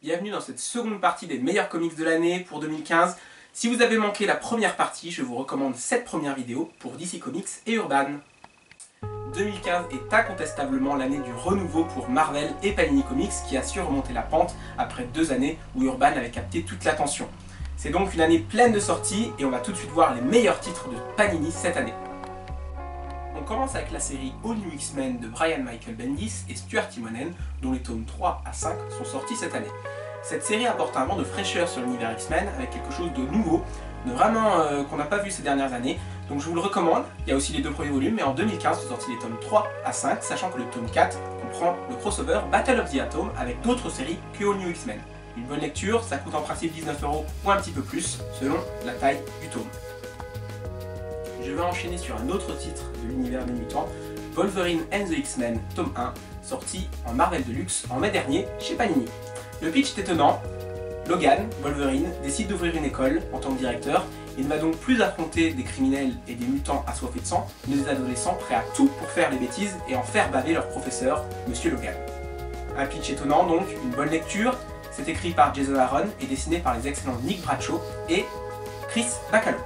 Bienvenue dans cette seconde partie des meilleurs comics de l'année pour 2015. Si vous avez manqué la première partie, je vous recommande cette première vidéo pour DC Comics et Urban. 2015 est incontestablement l'année du renouveau pour Marvel et Panini Comics qui a su remonter la pente après 2 années où Urban avait capté toute l'attention. C'est donc une année pleine de sorties et on va tout de suite voir les meilleurs titres de Panini cette année. On commence avec la série All New X-Men de Brian Michael Bendis et Stuart Immonen, dont les tomes 3 à 5 sont sortis cette année. Cette série apporte un vent de fraîcheur sur l'univers X-Men avec quelque chose de nouveau, de vraiment qu'on n'a pas vu ces dernières années, donc je vous le recommande. Il y a aussi les 2 premiers volumes, mais en 2015 sont sortis les tomes 3 à 5, sachant que le tome 4 comprend le crossover Battle of the Atom avec d'autres séries que All New X-Men. Une bonne lecture, ça coûte en principe 19 € ou un petit peu plus, selon la taille du tome. Je vais enchaîner sur un autre titre de l'univers des mutants, Wolverine and the X-Men, tome 1, sorti en Marvel Deluxe en mai dernier chez Panini. Le pitch est étonnant. Logan, Wolverine, décide d'ouvrir une école en tant que directeur. Il ne va donc plus affronter des criminels et des mutants assoiffés de sang, mais des adolescents prêts à tout pour faire des bêtises et en faire baver leur professeur, Monsieur Logan. Un pitch étonnant donc, une bonne lecture. C'est écrit par Jason Aaron et dessiné par les excellents Nick Bradshaw et Chris Bacalo.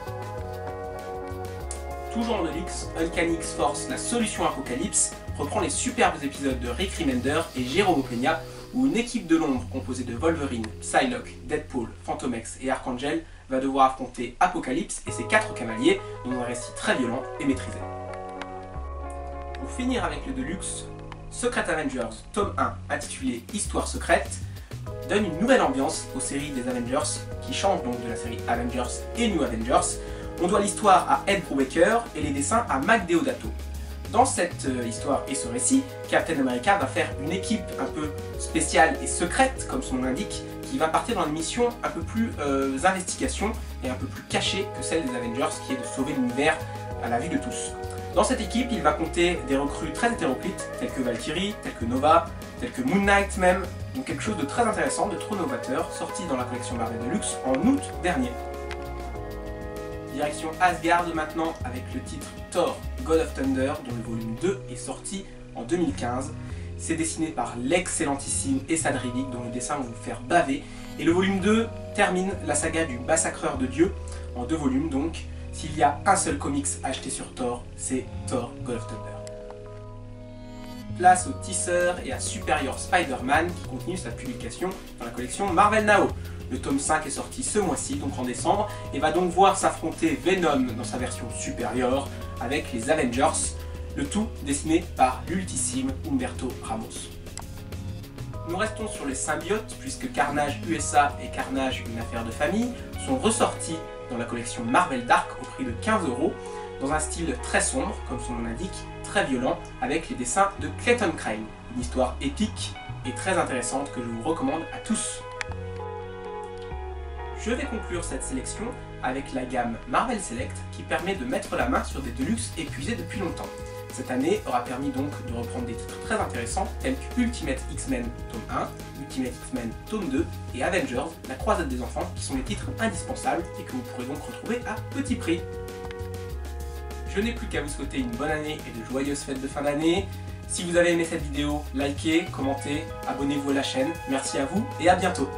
Toujours en Deluxe, Uncanny X-Force, la solution Apocalypse, reprend les superbes épisodes de Rick Remender et Jérôme Peña, où une équipe de l'ombre composée de Wolverine, Psylocke, Deadpool, Fantomex et Archangel va devoir affronter Apocalypse et ses 4 cavaliers dans un récit très violent et maîtrisé. Pour finir avec le Deluxe, Secret Avengers, tome 1, intitulé Histoire secrète, donne une nouvelle ambiance aux séries des Avengers, qui changent donc de la série Avengers et New Avengers. On doit l'histoire à Ed Brubaker et les dessins à Mac Deodato. Dans cette histoire et ce récit, Captain America va faire une équipe un peu spéciale et secrète, comme son nom l'indique, qui va partir dans une mission un peu plus investigation et un peu plus cachée que celle des Avengers, qui est de sauver l'univers à la vue de tous. Dans cette équipe, il va compter des recrues très hétéroclites, telles que Valkyrie, telles que Nova, telles que Moon Knight même, donc quelque chose de très intéressant, de trop novateur, sorti dans la collection Marvel Deluxe en août dernier. Direction Asgard maintenant avec le titre Thor God of Thunder dont le volume 2 est sorti en 2015. C'est dessiné par l'excellentissime Esad Ribic dont le dessin va vous faire baver. Et le volume 2 termine la saga du massacreur de Dieu en 2 volumes donc. S'il y a un seul comics acheté sur Thor, c'est Thor God of Thunder. Place au teaser et à Superior Spider-Man qui continue sa publication dans la collection Marvel Now. Le tome 5 est sorti ce mois-ci, donc en décembre, et va donc voir s'affronter Venom dans sa version supérieure avec les Avengers, le tout dessiné par l'ultissime Humberto Ramos. Nous restons sur les symbiotes puisque Carnage USA et Carnage une affaire de famille sont ressortis dans la collection Marvel Dark au prix de 15 € dans un style très sombre, comme son nom l'indique, très violent, avec les dessins de Clayton Crane. Une histoire épique et très intéressante que je vous recommande à tous. Je vais conclure cette sélection avec la gamme Marvel Select qui permet de mettre la main sur des Deluxe épuisés depuis longtemps. Cette année aura permis donc de reprendre des titres très intéressants tels que Ultimate X-Men tome 1, Ultimate X-Men tome 2 et Avengers, la croisade des enfants qui sont des titres indispensables et que vous pourrez donc retrouver à petit prix. Je n'ai plus qu'à vous souhaiter une bonne année et de joyeuses fêtes de fin d'année. Si vous avez aimé cette vidéo, likez, commentez, abonnez-vous à la chaîne. Merci à vous et à bientôt.